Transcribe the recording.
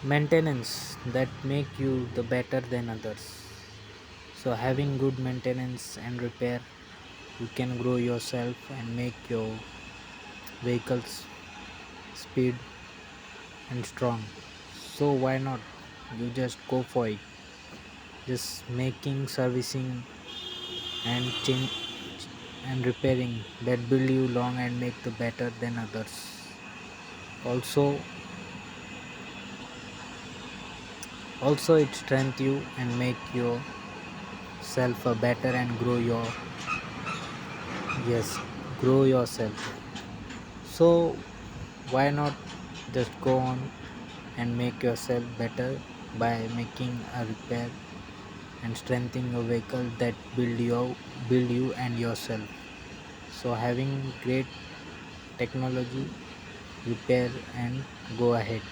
maintenance that make you the better than others. So having good maintenance and repair, you can grow yourself and make your vehicles speed and strong. So why not? You just go for it. Just making, servicing, and change and repairing that build you long and make the better than others. Also it strength you and make yourself a better and grow your, yes, grow yourself. So why not just go on and make yourself better by making a repair and strengthening your vehicle that build you and yourself. So having great technology, repair and go ahead.